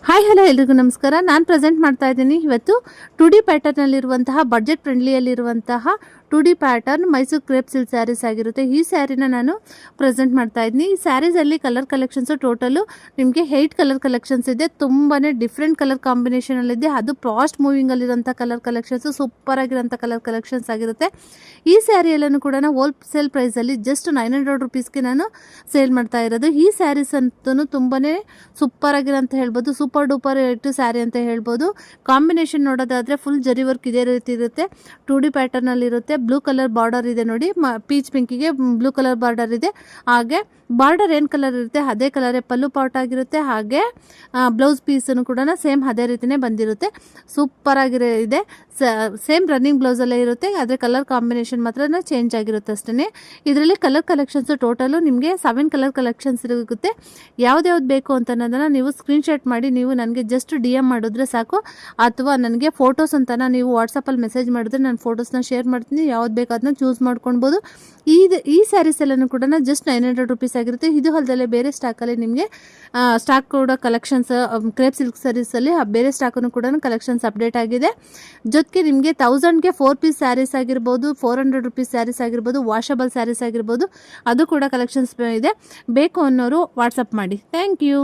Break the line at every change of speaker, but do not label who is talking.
Hi hello ಎಲ್ರಿಗೂ ನಮಸ್ಕಾರ. ನಾನು ಪ್ರೆಸೆಂಟ್ ಮಾಡ್ತಾ ಇದ್ದೀನಿ ಇವತ್ತು 2D ಪ್ಯಾಟರ್ನಲ್ಲಿರುವಂತಹ ಬಡ್ಜೆಟ್ ಫ್ರೆಂಡ್ಲಿಯಲ್ಲಿರುವಂತಹ 2D pattern Mysore crepe silk sarees ಆಗಿರುತ್ತೆ. ಈ ಸ್ಯಾರಿನ ನಾನು ಪ್ರೆಸೆಂಟ್ ಮಾಡ್ತಾ ಇದ್ದೀನಿ. ಈ ಸ್ಯಾರೀಸಲ್ಲಿ ಕಲರ್ ಕಲೆಕ್ಷನ್ಸು ಟೋಟಲು ನಿಮಗೆ 8 ಕಲರ್ ಕಲೆಕ್ಷನ್ಸ್ ಇದೆ. ತುಂಬಾ ಡಿಫ್ರೆಂಟ್ ಕಲರ್ ಕಾಂಬಿನೇಷನಲ್ಲಿದೆ. ಅದು ಫಾಸ್ಟ್ ಮೂವಿಂಗಲ್ಲಿರೋಂಥ ಕಲರ್ ಕಲೆಕ್ಷನ್ಸು, ಸೂಪರ್ ಆಗಿರೋಂಥ ಕಲರ್ ಕಲೆಕ್ಷನ್ಸ್ ಆಗಿರುತ್ತೆ. ಈ ಸ್ಯಾರಿಯಲ್ಲೂ ಕೂಡ ಹೋಲ್ಸೇಲ್ ಪ್ರೈಸಲ್ಲಿ ಜಸ್ಟ್ 900 ರುಪೀಸ್ಗೆ ನಾನು ಸೇಲ್ ಮಾಡ್ತಾ ಇರೋದು. ಈ ಸ್ಯಾರೀಸ್ ಅಂತೂ ತುಂಬಾ ಸೂಪರ್ ಆಗಿರೋಂತ ಹೇಳ್ಬೋದು. ಸೂಪರ್ ಡೂಪರ್ ಇಟ್ಟು ಸ್ಯಾರಿ ಅಂತ ಹೇಳ್ಬೋದು. ಕಾಂಬಿನೇಷನ್ ನೋಡೋದಾದರೆ ಫುಲ್ ಜರಿ ವರ್ಕ್ ಇದೇ ರೀತಿ ಇರುತ್ತೆ. 2D ಪ್ಯಾಟರ್ನಲ್ಲಿರುತ್ತೆ. ಬ್ಲೂ ಕಲರ್ ಬಾರ್ಡರ್ ಇದೆ ನೋಡಿ, ಪೀಚ್ ಪಿಂಕಿಗೆ ಬ್ಲೂ ಕಲರ್ ಬಾರ್ಡರ್ ಇದೆ. ಹಾಗೆ ಬಾರ್ಡರ್ ಏನು ಕಲರ್ ಇರುತ್ತೆ ಅದೇ ಕಲರೇ ಪಲ್ಲು ಪಾಟ್ ಆಗಿರುತ್ತೆ. ಹಾಗೆ ಬ್ಲೌಸ್ ಪೀಸನ್ನು ಕೂಡ ಸೇಮ್ ಅದೇ ರೀತಿಯೇ ಬಂದಿರುತ್ತೆ. ಸೂಪರ್ ಆಗಿರೋ ಇದೆ. ಸೇಮ್ ರನ್ನಿಂಗ್ ಬ್ಲೌಸಲ್ಲೇ ಇರುತ್ತೆ, ಆದರೆ ಕಲರ್ ಕಾಂಬಿನೇಷನ್ ಮಾತ್ರ ಚೇಂಜ್ ಆಗಿರುತ್ತೆ ಅಷ್ಟೇ. ಇದರಲ್ಲಿ ಕಲರ್ ಕಲೆಕ್ಷನ್ಸ್ ಟೋಟಲು ನಿಮಗೆ 7 ಕಲರ್ ಕಲೆಕ್ಷನ್ಸ್ ಇರುತ್ತೆ. ಯಾವ್ದು ಬೇಕು ಅಂತ ಅನ್ನೋದನ್ನು ನೀವು ಸ್ಕ್ರೀನ್ಶಾಟ್ ಮಾಡಿ ನೀವು ನನಗೆ ಜಸ್ಟ್ DM ಮಾಡಿದ್ರೆ ಸಾಕು, ಅಥವಾ ನನಗೆ ಫೋಟೋಸ್ ಅಂತನ ನೀವು ವಾಟ್ಸಪ್ಪಲ್ಲಿ ಮೆಸೇಜ್ ಮಾಡಿದ್ರೆ ನಾನು ಫೋಟೋಸ್ನ ಶೇರ್ ಮಾಡ್ತೀನಿ. ಯಾವ್ದು ಬೇಕು ಅದನ್ನ ಚೂಸ್ ಮಾಡ್ಕೊಳ್ಬೋದು. ಈ ಸ್ಯಾರೀಸ್ ಎಲ್ಲನೂ ಕೂಡ ಜಸ್ಟ್ 900 ರುಪೀಸ್ ಆಗಿರುತ್ತೆ. ಇದು ಅಲ್ಲದೆ ಬೇರೆ ಸ್ಟಾಕಲ್ಲಿ ನಿಮಗೆ ಸ್ಟಾಕ್ ಕೂಡ ಕಲೆಕ್ಷನ್ಸ್ ಕ್ರೇಪ್ ಸಿಲ್ಕ್ ಸ್ಯಾರೀಸಲ್ಲಿ ಬೇರೆ ಸ್ಟಾಕನ್ನು ಕೂಡ ಕಲೆಕ್ಷನ್ಸ್ ಅಪ್ಡೇಟ್ ಆಗಿದೆ. ಜೊತೆಗೆ ನಿಮಗೆ 1000ಗೆ 4 ಪೀಸ್ ಸ್ಯಾರೀಸ್ ಆಗಿರ್ಬೋದು, 400 ರುಪೀಸ್ ಸ್ಯಾರೀಸ್ ಆಗಿರ್ಬೋದು, ವಾಷಬಲ್ ಸ್ಯಾರೀಸ್ ಆಗಿರ್ಬೋದು, ಅದು ಕೂಡ ಕಲೆಕ್ಷನ್ಸ್ ಇದೆ. ಬೇಕು ಅನ್ನೋರು ವಾಟ್ಸಪ್ ಮಾಡಿ. Thank you.